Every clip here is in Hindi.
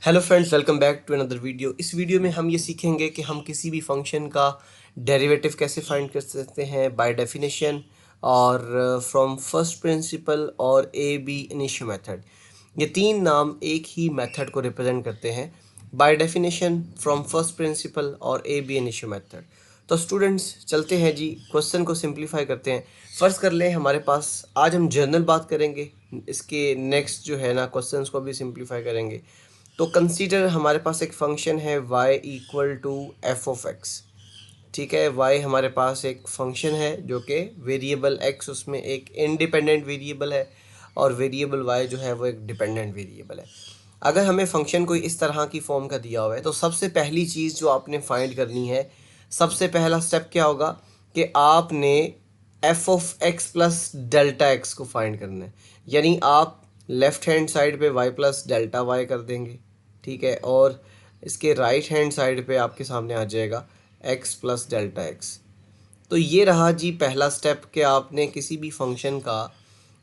Hello friends, welcome back to another video. इस वीडियो में हम ये सीखेंगे कि हम किसी भी फंक्शन का डेरिवेटिव कैसे फाइंड कर सकते हैं बाय डेफिनेशन और फ्रॉम फर्स्ट प्रिंसिपल और ए बी इनिशियो मेथड। ये तीन नाम एक ही मेथड को रिप्रेजेंट करते हैं, by definition, from first principle और ए बी इनिशियो मेथड। तो स्टूडेंट्स चलते हैं जी, क्वेश्चन को सिंप्लीफाई करते हैं। फ़र्ज़ कर लें हमारे पास, आज हम जनरल बात करेंगे, इसके नेक्स्ट जो है ना क्वेश्चंस को भी सिंप्लीफाई करेंगे। तो कंसीडर हमारे पास एक फंक्शन है y equal to f of x. ठीक है, y हमारे पास एक फंक्शन है जो कि वेरिएबल x उसमें एक इंडिपेंडेंट वेरिएबल है और वेरिएबल y जो है वो एक डिपेंडेंट वेरिएबल है। अगर हमें फंक्शन कोई इस तरह की फॉर्म का दिया हुआ है तो सबसे पहली चीज़ जो आपने फाइंड करनी है, सबसे पहला स्टेप क्या होगा कि आपने F of x plus delta x को फाइंड करना है। यानी आप लेफ़्ट हैंड साइड पे y प्लस डेल्टा वाई कर देंगे, ठीक है, और इसके राइट हैंड साइड पे आपके सामने आ जाएगा x प्लस डेल्टा एक्स। तो ये रहा जी पहला स्टेप कि आपने किसी भी फंक्शन का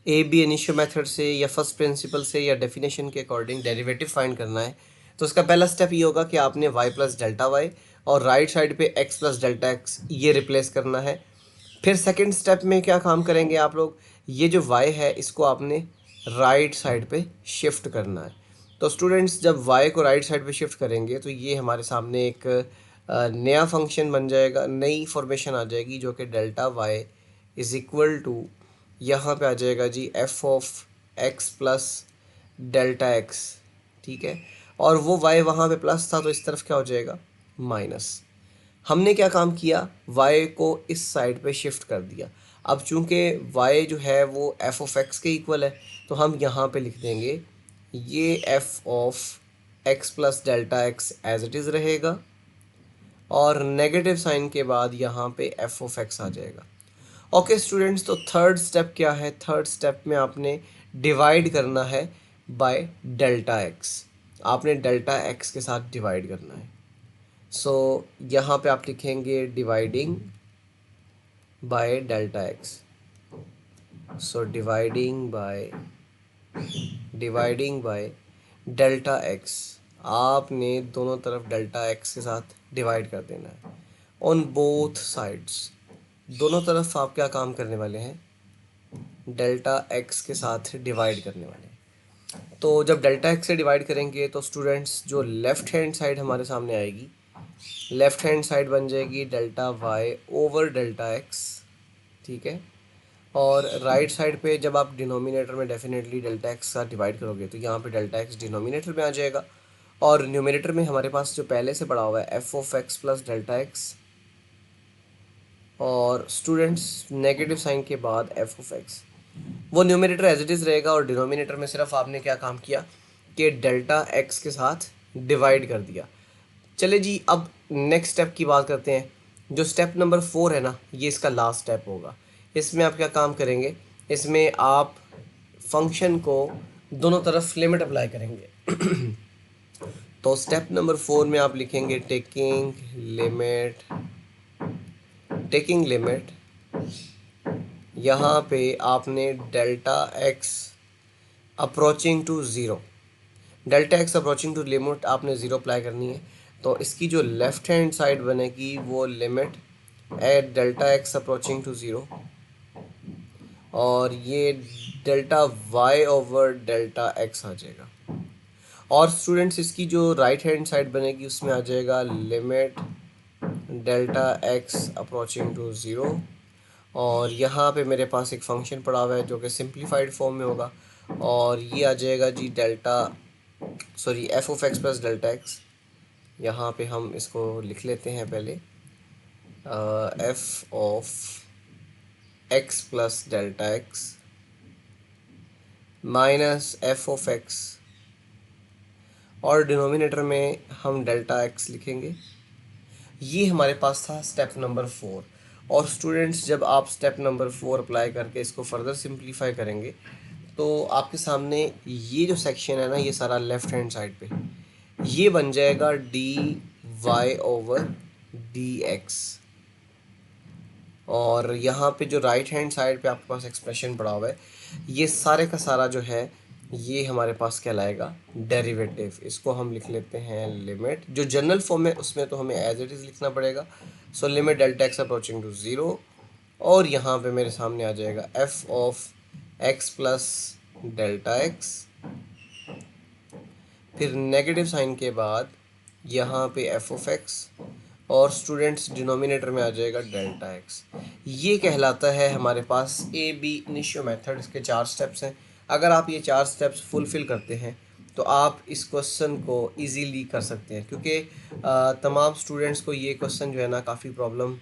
ए बी इनिशियो मेथड से या फर्स्ट प्रिंसिपल से या डेफिनेशन के अकॉर्डिंग डेरिवेटिव फाइंड करना है। तो उसका पहला स्टेप ये होगा कि आपने y प्लस डेल्टा वाई और राइट साइड पे x प्लस डेल्टा एक्स ये रिप्लेस करना है। फिर सेकंड स्टेप में क्या काम करेंगे आप लोग, ये जो y है इसको आपने राइट साइड पे शिफ्ट करना है। तो स्टूडेंट्स जब y को राइट साइड पे शिफ्ट करेंगे तो ये हमारे सामने एक नया फंक्शन बन जाएगा, नई फॉर्मेशन आ जाएगी जो कि delta y is equal to यहाँ पे आ जाएगा जी f of x plus delta x. ठीक है, और वो y वहाँ पे प्लस था तो इस तरफ क्या हो जाएगा, माइनस। हमने क्या काम किया, y को इस साइड पे शिफ्ट कर दिया। अब चूंकि y जो है वो f ऑफ x के इक्वल है तो हम यहाँ पे लिख देंगे ये f of x plus delta x as it is रहेगा और नेगेटिव साइन के बाद यहाँ पे f ऑफ x आ जाएगा। ओके स्टूडेंट्स, तो थर्ड स्टेप क्या है, थर्ड स्टेप में आपने डिवाइड करना है बाय डेल्टा एक्स। आपने डेल्टा एक्स के साथ डिवाइड करना है। सो यहाँ पे आप लिखेंगे dividing by delta x. So dividing by delta x, आपने दोनों तरफ डेल्टा एक्स के साथ डिवाइड कर देना है ऑन बोथ साइड्स। दोनों तरफ आप क्या काम करने वाले हैं, डेल्टा एक्स के साथ डिवाइड करने वाले हैं। तो जब डेल्टा एक्स से डिवाइड करेंगे तो स्टूडेंट्स जो लेफ़्ट हैंड साइड हमारे सामने आएगी, लेफ़्ट हैंड साइड बन जाएगी delta Y over delta x. ठीक है, और राइट साइड पे जब आप डिनोमिनेटर में डेफिनेटली डेल्टा एक्स का डिवाइड करोगे तो यहाँ पे डेल्टा एक्स डिनोमिनेटर में आ जाएगा और न्यूमिनेटर में हमारे पास जो पहले से पड़ा हुआ है F of x plus delta x, और स्टूडेंट्स नेगेटिव साइन के बाद एफ ऑफ एक्स, वो न्यूमिनेटर एज इट इज़ रहेगा और डिनोमिनेटर में सिर्फ आपने क्या काम किया कि डेल्टा एक्स के साथ डिवाइड कर दिया। चले जी, अब नेक्स्ट स्टेप की बात करते हैं। जो स्टेप नंबर 4 है ना, ये इसका लास्ट स्टेप होगा। इसमें आप क्या काम करेंगे, इसमें आप फंक्शन को दोनों तरफ लिमिट अप्लाई करेंगे। तो स्टेप नंबर 4 में आप लिखेंगे टेकिंग लिमिट यहाँ पे आपने delta x approaching to zero, delta x approaching to limit आपने ज़ीरो अप्लाई करनी है। तो इसकी जो लेफ़्ट हैंड साइड बनेगी वो limit at delta x approaching to zero, और ये delta Y over delta x आ जाएगा। और स्टूडेंट्स इसकी जो राइट हैंड साइड बनेगी उसमें आ जाएगा limit delta x approaching to zero, और यहाँ पे मेरे पास एक फंक्शन पड़ा हुआ है जो कि सिंप्लीफाइड फॉर्म में होगा और ये आ जाएगा जी f of x plus delta x. यहाँ पे हम इसको लिख लेते हैं पहले, f of x plus delta x minus f of x, और डिनोमिनेटर में हम डेल्टा एक्स लिखेंगे। ये हमारे पास था स्टेप नंबर 4। और स्टूडेंट्स जब आप स्टेप नंबर 4 अप्लाई करके इसको फर्दर सिंप्लीफाई करेंगे तो आपके सामने ये जो सेक्शन है ना, ये सारा लेफ़्ट हैंड साइड पे ये बन जाएगा d y over d x, और यहाँ पे जो राइट हैंड साइड पे आपके पास एक्सप्रेशन पड़ा हुआ है ये सारे का सारा जो है ये हमारे पास कहलाएगा डेरिवेटिव। इसको हम लिख लेते हैं लिमिट। जो जनरल फॉर्म है उसमें तो हमें एज इट इज़ लिखना पड़ेगा। So limit delta x approaching to zero, और यहाँ पे मेरे सामने आ जाएगा f of x plus delta x, फिर नेगेटिव साइन के बाद यहाँ पे एफ ऑफ एक्स, और स्टूडेंट्स डिनोमिनेटर में आ जाएगा डेल्टा एक्स। ये कहलाता है हमारे पास ए बी इनिशियो मेथड। इसके 4 स्टेप्स हैं। अगर आप ये 4 स्टेप्स फुलफ़िल करते हैं तो आप इस क्वेश्चन को इजीली कर सकते हैं, क्योंकि तमाम स्टूडेंट्स को ये क्वेश्चन जो है ना काफ़ी प्रॉब्लम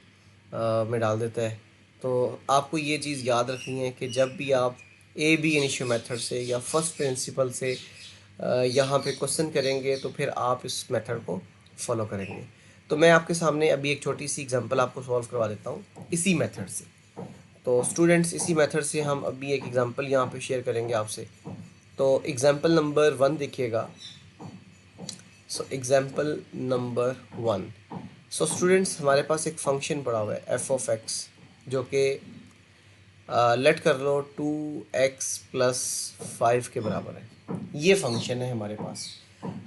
में डाल देता है। तो आपको ये चीज़ याद रखनी है कि जब भी आप ए बी इनिशियो मेथड से या फर्स्ट प्रिंसिपल से यहाँ पे क्वेश्चन करेंगे तो फिर आप इस मेथड को फॉलो करेंगे। तो मैं आपके सामने अभी एक छोटी सी एग्जांपल आपको सॉल्व करवा देता हूँ इसी मेथड से। तो स्टूडेंट्स, इसी मेथड से हम अभी एक एग्जांपल यहाँ पे शेयर करेंगे आपसे। तो एग्जांपल नंबर 1 देखिएगा। So example number 1। So students, हमारे पास एक फंक्शन पड़ा हुआ है एफ ऑफ एक्स, जो कि लेट कर लो 2x+5 के बराबर है। ये फंक्शन है हमारे पास।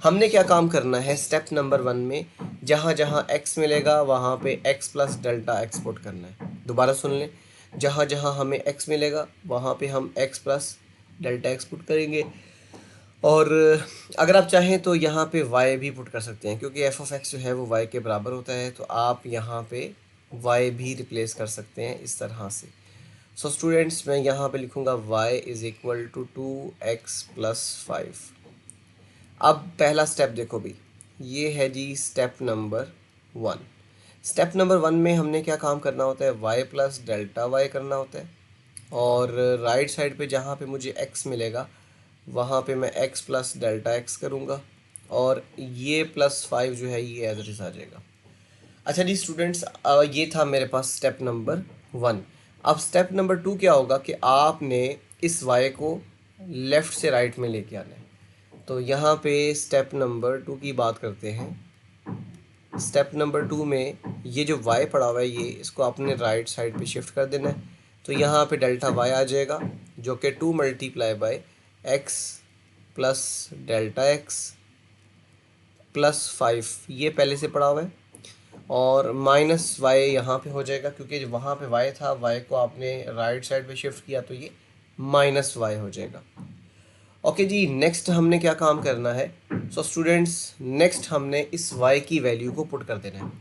हमने क्या काम करना है स्टेप नंबर 1 में, जहाँ जहाँ x मिलेगा वहाँ पे x plus delta x put करना है। दोबारा सुन लें, जहाँ जहाँ हमें x मिलेगा वहाँ पे हम x plus delta x put करेंगे। और अगर आप चाहें तो यहाँ पे y भी पुट कर सकते हैं, क्योंकि एफ ऑफ एक्स जो है वो y के बराबर होता है। तो आप यहाँ पे y भी रिप्लेस कर सकते हैं इस तरह से। सो स्टूडेंट्स, मैं यहाँ पे लिखूँगा y is equal to 2x+5। अब पहला स्टेप देखो भी, ये है जी स्टेप नंबर 1। स्टेप नंबर 1 में हमने क्या काम करना होता है, y प्लस डेल्टा वाई करना होता है। और राइट साइड पे जहाँ पे मुझे x मिलेगा वहाँ पे मैं x प्लस डेल्टा एक्स करूँगा, और ये +5 जो है ये एज इट इज़ आ जाएगा। अच्छा जी स्टूडेंट्स, ये था मेरे पास स्टेप नंबर 1। अब स्टेप नंबर 2 क्या होगा कि आपने इस y को लेफ़्ट से राइट में लेके आना है। तो यहाँ पे स्टेप नंबर 2 की बात करते हैं। स्टेप नंबर 2 में ये जो y पड़ा हुआ है ये इसको आपने राइट साइड पे शिफ्ट कर देना है। तो यहाँ पे डेल्टा y आ जाएगा, जो कि 2 multiply bye x plus delta x +5, ये पहले से पड़ा हुआ है। और माइनस वाई यहाँ पे हो जाएगा, क्योंकि वहाँ पे वाई था, वाई को आपने राइट साइड पे शिफ्ट किया तो ये माइनस वाई हो जाएगा। ओके जी, नेक्स्ट हमने क्या काम करना है। सो स्टूडेंट्स, नेक्स्ट हमने इस वाई की वैल्यू को पुट कर देना है।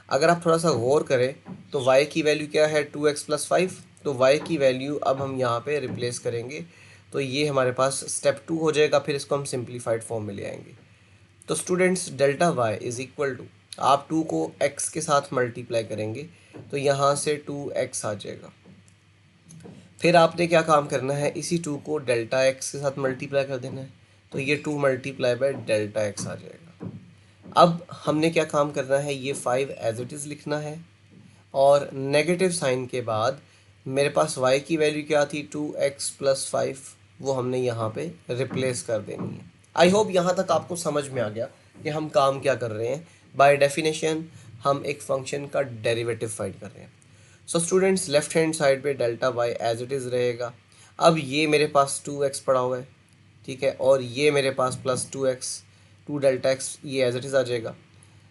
अगर आप थोड़ा सा गौर करें तो वाई की वैल्यू क्या है, 2x+5। तो वाई की वैल्यू अब हम यहाँ पे रिप्लेस करेंगे, तो ये हमारे पास स्टेप 2 हो जाएगा। फिर इसको हम सिंप्लीफाइड फॉर्म में ले आएंगे। तो students, delta y is equal to, आप 2 को x के साथ मल्टीप्लाई करेंगे तो यहाँ से 2x आ जाएगा। फिर आपने क्या काम करना है, इसी 2 को डेल्टा x के साथ मल्टीप्लाई कर देना है, तो ये 2 मल्टीप्लाई बाय डेल्टा x आ जाएगा। अब हमने क्या काम करना है, ये 5 एज इट इज़ लिखना है, और नेगेटिव साइन के बाद मेरे पास y की वैल्यू क्या थी, 2x+5, वो हमने यहाँ पे रिप्लेस कर देनी है। आई होप यहाँ तक आपको समझ में आ गया कि हम काम क्या कर रहे हैं। बाय डेफिनेशन हम एक फंक्शन का डेरिवेटिव फाइंड कर रहे हैं। So students, left hand side पे delta Y as it is रहेगा। अब ये मेरे पास 2x पड़ा हुआ है, ठीक है, और ये मेरे पास +2x, 2 डेल्टा एक्स ये एज इट इज़ आ जाएगा।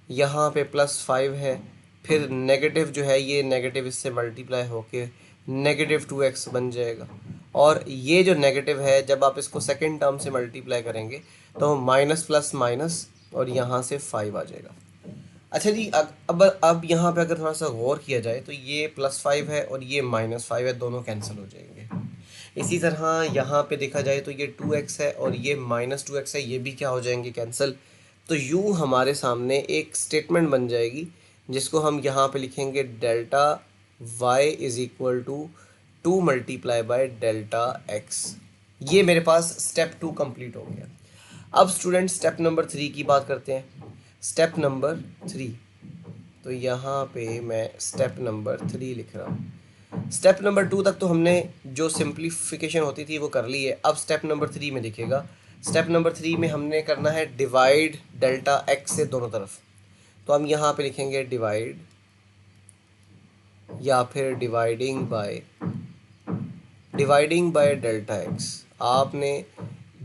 यहाँ पे +5 है, फिर नेगेटिव जो है ये नेगेटिव इससे मल्टीप्लाई होके -2x बन जाएगा। और ये जो नेगेटिव है जब आप इसको सेकंड टर्म से मल्टीप्लाई करेंगे तो माइनस प्लस माइनस, और यहाँ से 5 आ जाएगा। अच्छा जी, अब यहाँ पे अगर थोड़ा सा गौर किया जाए तो ये +5 है और ये -5 है, दोनों कैंसिल हो जाएंगे। इसी तरह यहाँ पे देखा जाए तो ये 2x है और ये -2x है, ये भी क्या हो जाएंगे, कैंसिल। तो यूँ हमारे सामने एक स्टेटमेंट बन जाएगी जिसको हम यहाँ पे लिखेंगे delta y is equal to 2 multiply by delta x। ये मेरे पास स्टेप 2 कंप्लीट हो गया। अब स्टूडेंट स्टेप नंबर 3 की बात करते हैं। स्टेप नंबर 3, तो यहाँ पे मैं स्टेप नंबर 3 लिख रहा हूँ। स्टेप नंबर 2 तक तो हमने जो सिंप्लीफिकेशन होती थी वो कर ली है। अब स्टेप नंबर 3 में देखिएगा, स्टेप नंबर 3 में हमने करना है डिवाइड डेल्टा एक्स से दोनों तरफ। तो हम यहाँ पे लिखेंगे डिवाइड, या फिर डिवाइडिंग बाय डेल्टा एक्स। आपने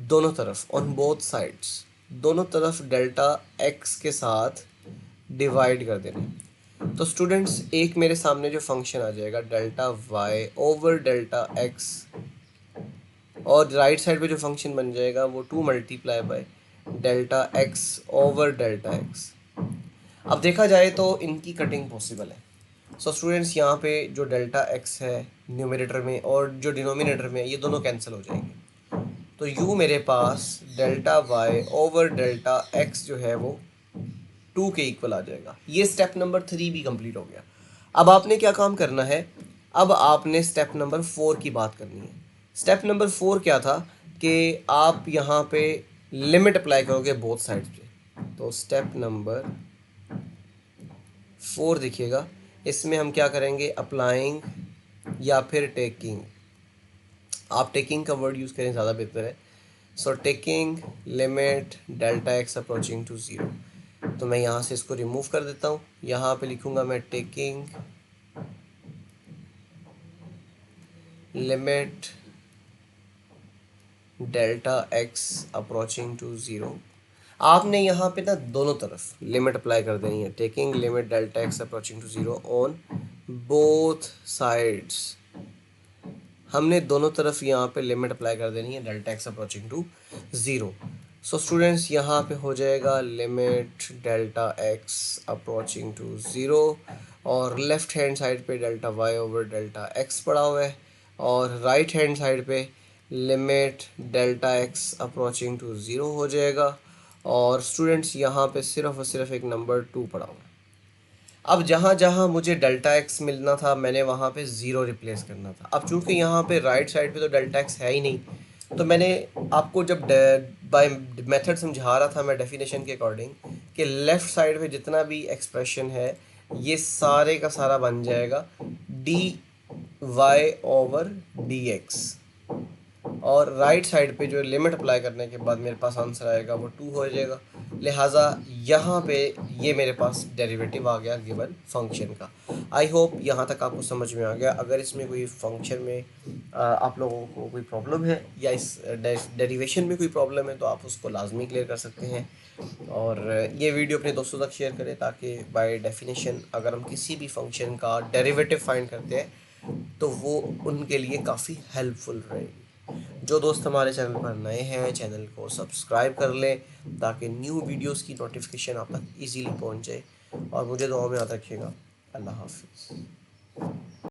दोनों तरफ ऑन बोथ साइड्स दोनों तरफ डेल्टा एक्स के साथ डिवाइड कर देना है। तो स्टूडेंट्स एक मेरे सामने जो फंक्शन आ जाएगा delta Y over delta x, और राइट साइड पे जो फंक्शन बन जाएगा वो 2 multiply by delta x over delta x. अब देखा जाए तो इनकी कटिंग पॉसिबल है। सो स्टूडेंट्स यहाँ पे जो डेल्टा एक्स है न्यूमरेटर में और जो डिनोमिनेटर में है, ये दोनों कैंसिल हो जाएंगे। तो यू मेरे पास delta Y over delta X जो है वो 2 के इक्वल आ जाएगा। ये स्टेप नंबर 3 भी कंप्लीट हो गया। अब आपने क्या काम करना है, अब आपने स्टेप नंबर 4 की बात करनी है। स्टेप नंबर 4 क्या था कि आप यहाँ पे लिमिट अप्लाई करोगे बोथ साइड्स पे। तो स्टेप नंबर 4 देखिएगा, इसमें हम क्या करेंगे, अप्लाइंग या फिर टेकिंग। आप टेकिंग का वर्ड यूज़ करें ज़्यादा बेहतर है। So taking limit delta x approaching to zero. तो मैं यहाँ से इसको रिमूव कर देता हूँ, यहाँ पे लिखूँगा मैं taking limit delta x approaching to zero. आपने यहाँ पे ना दोनों तरफ लिमिट अप्लाई कर देनी है। Taking limit delta x approaching to zero on both sides. हमने दोनों तरफ यहाँ पे लिमिट अप्लाई कर देनी है delta x approaching to zero. So students यहाँ पे हो जाएगा limit delta x approaching to zero, और लेफ़्ट हैंड साइड पे delta Y over delta x पड़ा हुआ है, और राइट हैंड साइड पे limit delta x approaching to zero हो जाएगा। और स्टूडेंट्स यहाँ पे सिर्फ और सिर्फ एक नंबर 2 पड़ा हुआ है। अब जहाँ जहाँ मुझे डेल्टा एक्स मिलना था मैंने वहाँ पे ज़ीरो रिप्लेस करना था। अब चूंकि यहाँ पे राइट साइड पे तो डेल्टा एक्स है ही नहीं, तो मैंने आपको जब बाय मेथड समझा रहा था मैं डेफिनेशन के अकॉर्डिंग कि लेफ़्ट साइड पे जितना भी एक्सप्रेशन है ये सारे का सारा बन जाएगा d y over d x, और राइट साइड पे जो लिमिट अप्लाई करने के बाद मेरे पास आंसर आएगा वो 2 हो जाएगा। लिहाजा यहाँ पे ये मेरे पास डेरिवेटिव आ गया गिवन फंक्शन का। आई होप यहाँ तक आपको समझ में आ गया। अगर इसमें कोई फंक्शन में आप लोगों को कोई प्रॉब्लम है या इस डेरिवेशन में कोई प्रॉब्लम है तो आप उसको लाजमी क्लियर कर सकते हैं, और ये वीडियो अपने दोस्तों तक शेयर करें ताकि बाय डेफिनेशन अगर हम किसी भी फंक्शन का डेरिवेटिव फाइंड करते हैं तो वो उनके लिए काफ़ी हेल्पफुल रहेगी। जो दोस्त हमारे चैनल पर नए हैं चैनल को सब्सक्राइब कर लें ताकि न्यू वीडियोस की नोटिफिकेशन आप तक इजीली पहुंच जाए, और मुझे दुआ में याद रखिएगा। अल्लाह हाफिज़।